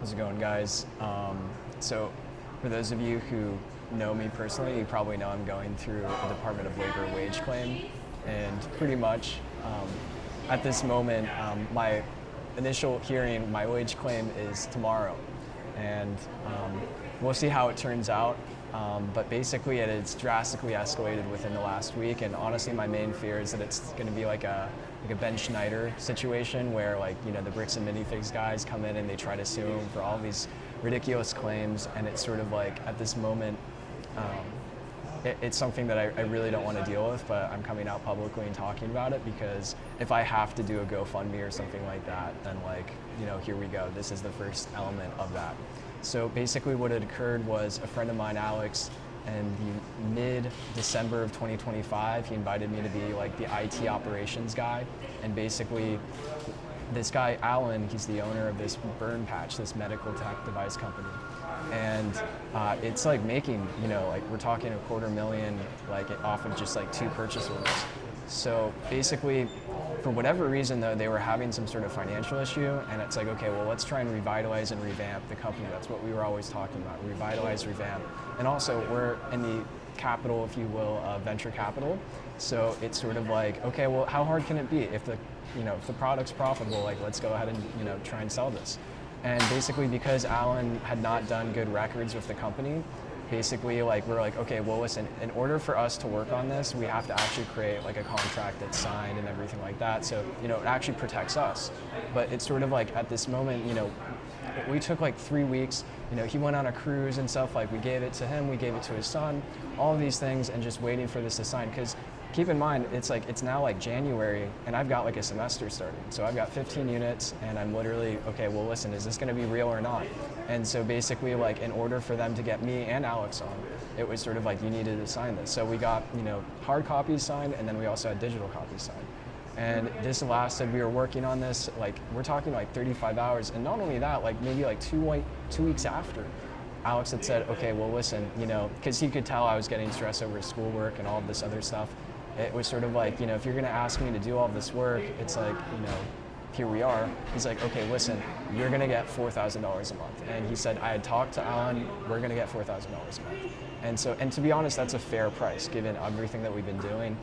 How's it going, guys? So, for those of you who know me personally, you probably know I'm going through a Department of Labor wage claim, and pretty much at this moment, my initial hearing, my wage claim is tomorrow, and we'll see how it turns out. But basically, it's drastically escalated within the last week, and honestly, my main fear is that it's going to be like a Ben Schneider situation where, like, you know, the bricks and minifigs guys come in and they try to sue him for all these ridiculous claims, and it's sort of like at this moment, it's something that I really don't want to deal with, but I'm coming out publicly and talking about it because if I have to do a GoFundMe or something like that, then, like, you know, here we go. This is the first element of that. So basically what had occurred was a friend of mine, Alex, in the mid-December of 2025, he invited me to be like the IT operations guy. And basically this guy, Alan, he's the owner of this burn patch, this medical tech device company. And it's like making, you know, like we're talking $250,000 like off of just like 2 purchase orders. So basically, for whatever reason though, they were having some sort of financial issue, and it's like, okay, well, let's try and revitalize and revamp the company. That's what we were always talking about, revitalize, revamp. And also, we're in the capital, if you will, venture capital. So it's sort of like, okay, well, how hard can it be? If the product's profitable, like, let's go ahead and, you know, try and sell this. And basically, because Alan had not done good records with the company, basically, like, we're like, okay, well, listen, in order for us to work on this, we have to actually create like a contract that's signed and everything like that. So, you know, it actually protects us. But it's sort of like at this moment, you know, we took like 3 weeks, you know, he went on a cruise and stuff, like we gave it to him, we gave it to his son, all of these things, and just waiting for this to sign. Because keep in mind, it's now like January, and I've got like a semester starting. So I've got 15 units, and I'm literally, okay, well, listen, is this gonna be real or not? And so basically, like, in order for them to get me and Alex on, it was sort of like, you needed to sign this. So we got, you know, hard copies signed, and then we also had digital copies signed. And this lasted, we were working on this, like, we're talking like 35 hours. And not only that, like maybe like 2 weeks after, Alex had said, okay, well, listen, you know, because he could tell I was getting stressed over schoolwork and all of this other stuff. It was sort of like, you know, if you're gonna ask me to do all this work, it's like, you know, here we are. He's like, okay, listen, you're gonna get $4,000 a month. And he said, I had talked to Alan, we're gonna get $4,000 a month. And so, and to be honest, that's a fair price given everything that we've been doing.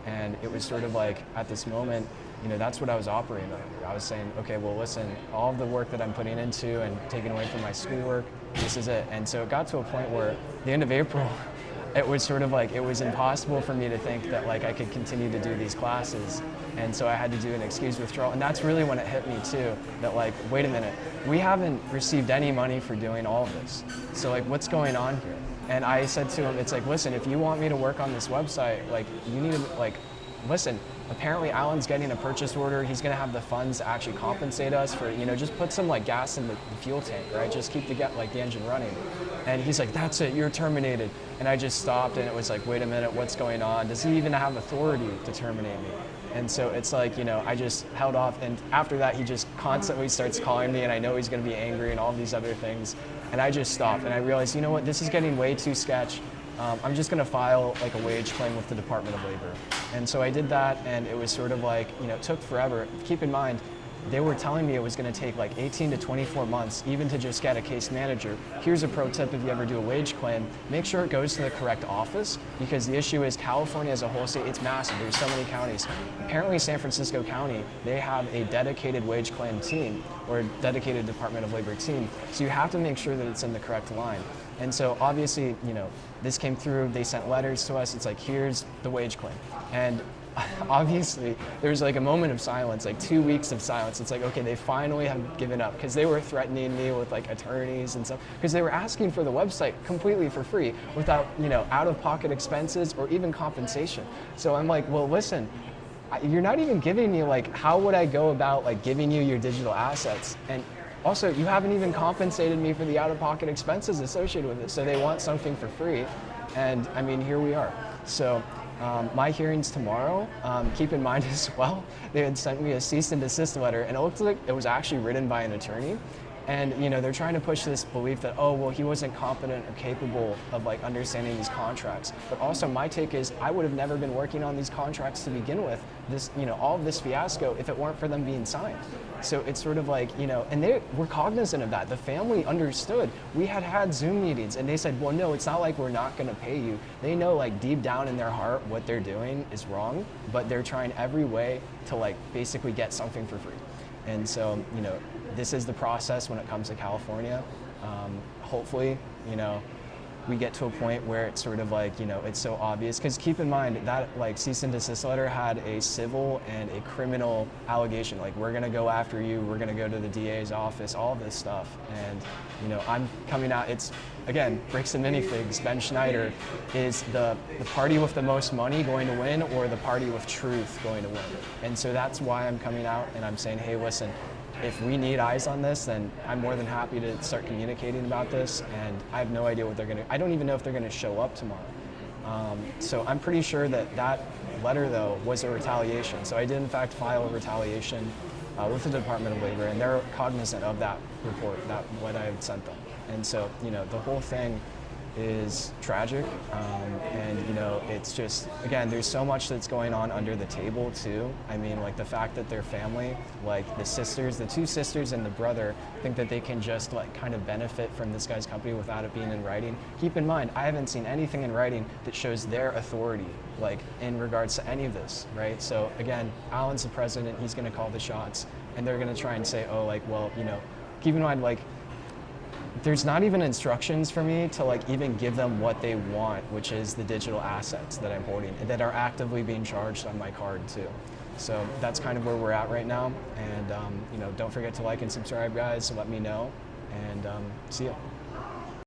And it was sort of like, at this moment, you know, that's what I was operating under. I was saying, okay, well, listen, all of the work that I'm putting into and taking away from my schoolwork, this is it. And so it got to a point where at the end of April, it was sort of like, it was impossible for me to think that, like, I could continue to do these classes. And so I had to do an excuse withdrawal. And that's really when it hit me too, that, like, wait a minute, we haven't received any money for doing all of this. So, like, what's going on here? And I said to him, it's like, listen, if you want me to work on this website, like, you need to, like, listen, apparently Alan's getting a purchase order. He's gonna have the funds to actually compensate us for, you know, just put some like gas in the fuel tank, right? Just keep the engine running. And he's like, that's it, you're terminated. And I just stopped, and it was like, wait a minute, what's going on? Does he even have authority to terminate me? And so it's like, you know, I just held off, and after that he just constantly starts calling me, and I know he's gonna be angry and all these other things. And I just stopped, and I realized, you know what, this is getting way too sketch. I'm just gonna file like a wage claim with the Department of Labor. And so I did that, and it was sort of like, you know, it took forever. Keep in mind, they were telling me it was gonna take like 18 to 24 months even to just get a case manager. Here's a pro tip if you ever do a wage claim, make sure it goes to the correct office, because the issue is California as a whole state, it's massive, there's so many counties. Apparently San Francisco County, they have a dedicated wage claim team, or a dedicated Department of Labor team, so you have to make sure that it's in the correct line. And so obviously, you know, this came through, they sent letters to us, it's like, here's the wage claim. And obviously, there was like a moment of silence, like 2 weeks of silence. It's like, okay, they finally have given up, because they were threatening me with like attorneys and stuff, because they were asking for the website completely for free without, you know, out-of-pocket expenses or even compensation. So I'm like, well, listen, you're not even giving me, like, how would I go about like giving you your digital assets? And also, you haven't even compensated me for the out-of-pocket expenses associated with it. So they want something for free. And I mean, here we are. So my hearing's tomorrow. Keep in mind as well, they had sent me a cease and desist letter, and it looked like it was actually written by an attorney. And, you know, they're trying to push this belief that, oh, well, he wasn't competent or capable of like understanding these contracts. But also my take is, I would have never been working on these contracts to begin with, this, you know, all of this fiasco, if it weren't for them being signed. So it's sort of like, and they were cognizant of that. The family understood. We had Zoom meetings, and they said, well, no, it's not like we're not going to pay you. They know, like, deep down in their heart what they're doing is wrong, but they're trying every way to, like, basically get something for free. And so, this is the process when it comes to California. Hopefully, we get to a point where it's sort of like, it's so obvious. Because keep in mind that, like, cease and desist letter had a civil and a criminal allegation. Like, we're going to go after you, we're going to go to the DA's office, all this stuff. And, I'm coming out, it's, again, bricks and minifigs. Ben Schneider, is the party with the most money going to win, or the party with truth going to win? And so that's why I'm coming out and I'm saying, hey, listen, if we need eyes on this, then I'm more than happy to start communicating about this. And I have no idea what they're going to, I don't even know if they're going to show up tomorrow. So I'm pretty sure that letter, though, was a retaliation. So I did, in fact, file a retaliation with the Department of Labor, and they're cognizant of that report, what I had sent them. And so, the whole thing is tragic, and it's just, again, there's so much that's going on under the table too. I mean, like, the fact that their family, like the two sisters and the brother, think that they can just, like, kind of benefit from this guy's company without it being in writing. Keep in mind, I haven't seen anything in writing that shows their authority, like, in regards to any of this, right? So again, Alan's the president, he's going to call the shots, and they're going to try and say, oh, like, well, keep in mind, like, there's not even instructions for me to, like, even give them what they want, which is the digital assets that I'm holding and that are actively being charged on my card too. So that's kind of where we're at right now. And don't forget to like and subscribe, guys. Let me know, and see ya.